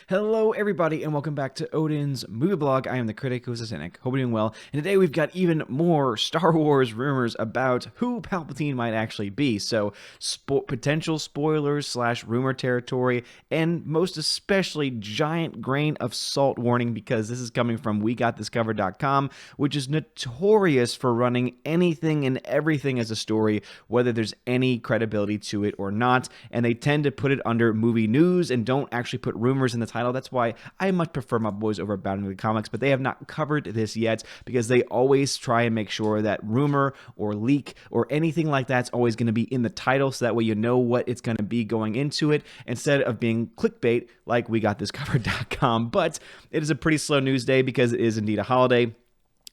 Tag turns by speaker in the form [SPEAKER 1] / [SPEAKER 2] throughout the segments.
[SPEAKER 1] Hello, everybody, and welcome back to Odin's Movie Blog. I am the critic who's a cynic. Hope you're doing well. And today we've got even more Star Wars rumors about who Palpatine might actually be. So, potential spoilers / rumor territory, and most especially giant grain of salt warning because this is coming from WeGotThisCovered.com, which is notorious for running anything and everything as a story, whether there's any credibility to it or not. And they tend to put it under movie news and don't actually put rumors in the title. That's why I much prefer my boys over at Boundary Comics, but they have not covered this yet because they always try and make sure that rumor or leak or anything like that's always going to be in the title, so that way you know what it's going to be going into it instead of being clickbait like WeGotThisCovered.com. But it is a pretty slow news day because it is indeed a holiday.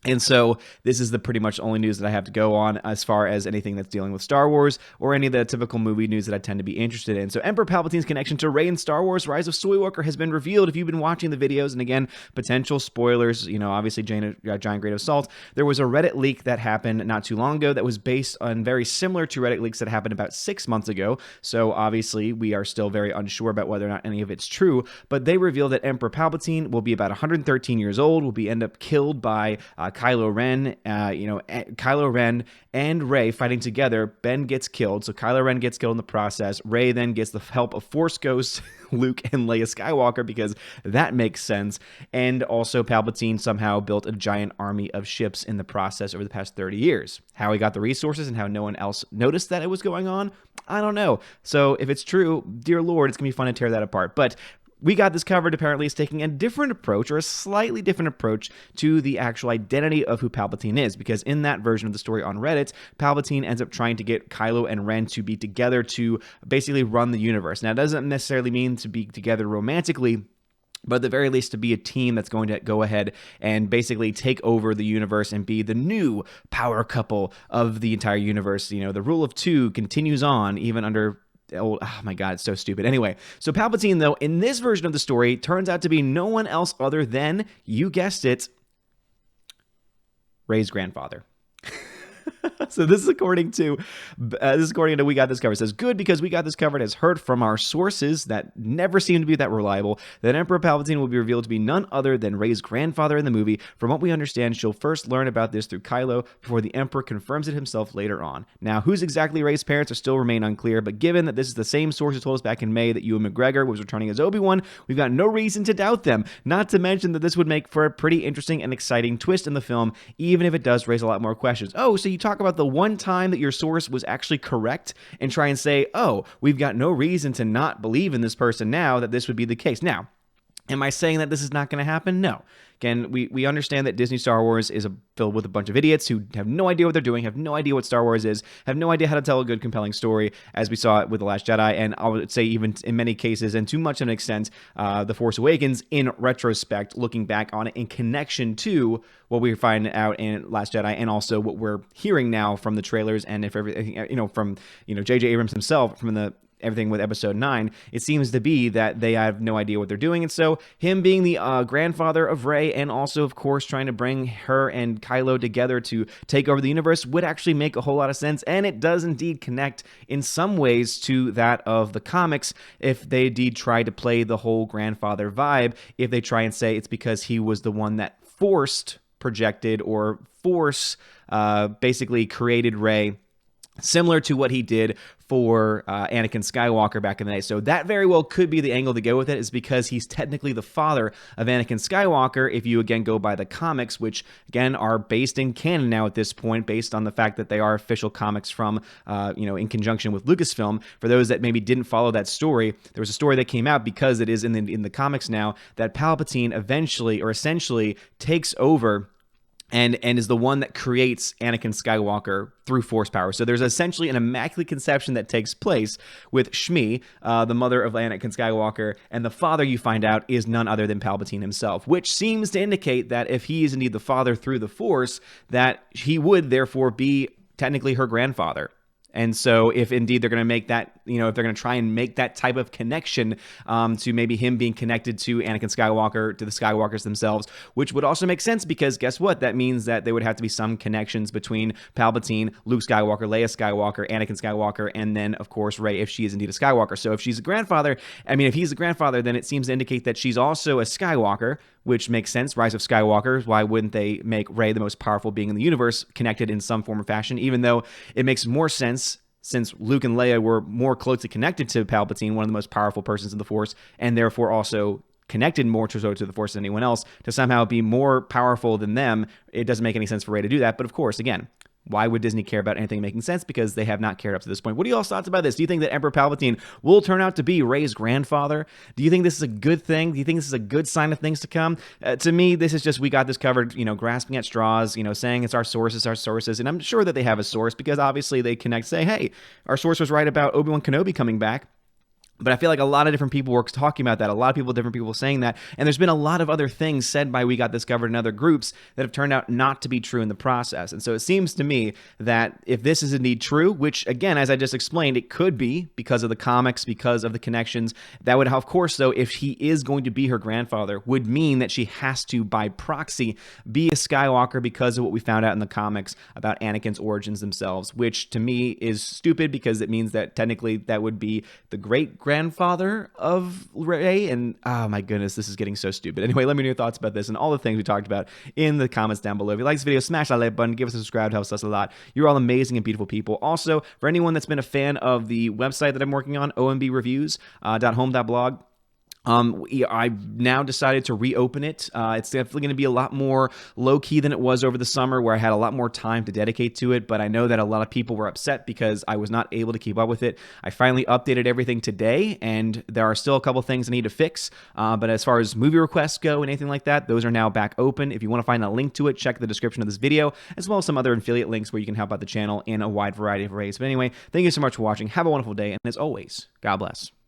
[SPEAKER 1] And so this is the pretty much only news that I have to go on as far as anything that's dealing with Star Wars or any of the typical movie news that I tend to be interested in. So Emperor Palpatine's connection to Rey in Star Wars Rise of Skywalker has been revealed. If you've been watching the videos, and again, potential spoilers, obviously giant grain of salt. There was a Reddit leak that happened not too long ago that was based on very similar to Reddit leaks that happened about 6 months ago. So obviously we are still very unsure about whether or not any of it's true, but they revealed that Emperor Palpatine will be about 113 years old, will be end up killed by Kylo Ren. Kylo Ren and Rey fighting together. Ben gets killed, so Kylo Ren gets killed in the process. Rey then gets the help of Force ghosts Luke and Leia Skywalker, because that makes sense. And also Palpatine somehow built a giant army of ships in the process over the past 30 years. How he got the resources and how no one else noticed that it was going on, I don't know. So if it's true, dear Lord, it's going to be fun to tear that apart. But We Got This Covered apparently is taking a different approach, or a slightly different approach, to the actual identity of who Palpatine is, because in that version of the story on Reddit, Palpatine ends up trying to get Kylo and Ren to be together to basically run the universe. Now, it doesn't necessarily mean to be together romantically, but at the very least to be a team that's going to go ahead and basically take over the universe and be the new power couple of the entire universe. The rule of two continues on even under... Oh my God, it's so stupid. Anyway, so Palpatine, though, in this version of the story, turns out to be no one else other than, you guessed it, Reys' grandfather. So this is according to We Got This Covered. It says, good, because We Got This Covered has heard from our sources that never seem to be that reliable that Emperor Palpatine will be revealed to be none other than Rey's grandfather in the movie. From what we understand, she'll first learn about this through Kylo before the Emperor confirms it himself later on. Now, who's exactly Rey's parents are still remain unclear, but given that this is the same source who told us back in May that Ewan McGregor was returning as Obi-Wan, we've got no reason to doubt them. Not to mention that this would make for a pretty interesting and exciting twist in the film, even if it does raise a lot more questions. Oh, so you talk about the one time that your source was actually correct and try and say, oh, we've got no reason to not believe in this person now that this would be the case. Now, am I saying that this is not going to happen? No. Again, we understand that Disney Star Wars is filled with a bunch of idiots who have no idea what they're doing, have no idea what Star Wars is, have no idea how to tell a good, compelling story, as we saw it with The Last Jedi, and I would say even in many cases, and to much of an extent, The Force Awakens, in retrospect, looking back on it in connection to what we find out in Last Jedi, and also what we're hearing now from the trailers, and if everything, from J.J. Abrams himself, from everything with episode 9, it seems to be that they have no idea what they're doing. And so him being the grandfather of Rey, and also, of course, trying to bring her and Kylo together to take over the universe, would actually make a whole lot of sense. And it does indeed connect in some ways to that of the comics, if they indeed try to play the whole grandfather vibe, if they try and say it's because he was the one that projected or basically created Rey, similar to what he did for Anakin Skywalker back in the day. So that very well could be the angle to go with it, is because he's technically the father of Anakin Skywalker, if you again go by the comics, which again are based in canon now at this point, based on the fact that they are official comics from, in conjunction with Lucasfilm. For those that maybe didn't follow that story, there was a story that came out, because it is in the comics now, that Palpatine eventually, or essentially, takes over and is the one that creates Anakin Skywalker through Force power. So there's essentially an immaculate conception that takes place with Shmi, the mother of Anakin Skywalker, and the father, you find out, is none other than Palpatine himself, which seems to indicate that if he is indeed the father through the Force, that he would therefore be technically her grandfather. And so if indeed they're going to make that if they're going to try and make that type of connection to maybe him being connected to Anakin Skywalker, to the Skywalkers themselves, which would also make sense because guess what? That means that there would have to be some connections between Palpatine, Luke Skywalker, Leia Skywalker, Anakin Skywalker, and then, of course, Rey, if she is indeed a Skywalker. So if she's a grandfather, if he's a grandfather, then it seems to indicate that she's also a Skywalker, which makes sense. Rise of Skywalker. Why wouldn't they make Rey the most powerful being in the universe connected in some form or fashion, even though it makes more sense since Luke and Leia were more closely connected to Palpatine, one of the most powerful persons in the Force, and therefore also connected more to the Force than anyone else, to somehow be more powerful than them. It doesn't make any sense for Rey to do that. But of course, again, why would Disney care about anything making sense? Because they have not cared up to this point. What are y'all's thoughts about this? Do you think that Emperor Palpatine will turn out to be Rey's grandfather? Do you think this is a good thing? Do you think this is a good sign of things to come? To me, this is just, we got this covered, grasping at straws, saying it's our sources. And I'm sure that they have a source because obviously they connect, say, hey, our source was right about Obi-Wan Kenobi coming back. But I feel like a lot of different people were talking about that. A lot of different people saying that. And there's been a lot of other things said by We Got This Covered in other groups that have turned out not to be true in the process. And so it seems to me that if this is indeed true, which again, as I just explained, it could be because of the comics, because of the connections, that would, of course, though, if he is going to be her grandfather, would mean that she has to, by proxy, be a Skywalker because of what we found out in the comics about Anakin's origins themselves, which to me is stupid because it means that technically that would be the great-grandfather of Rey, and oh my goodness, this is getting so stupid. Anyway, let me know your thoughts about this and all the things we talked about in the comments down below. If you like this video, smash that like button, give us a subscribe, it helps us a lot. You're all amazing and beautiful people. Also, for anyone that's been a fan of the website that I'm working on, ombReviews.home.blog, I've now decided to reopen it. It's definitely going to be a lot more low-key than it was over the summer, where I had a lot more time to dedicate to it, but I know that a lot of people were upset because I was not able to keep up with it. I finally updated everything today, and there are still a couple things I need to fix, but as far as movie requests go and anything like that, those are now back open. If you want to find a link to it, check the description of this video, as well as some other affiliate links where you can help out the channel in a wide variety of ways. But anyway, thank you so much for watching. Have a wonderful day, and as always, God bless.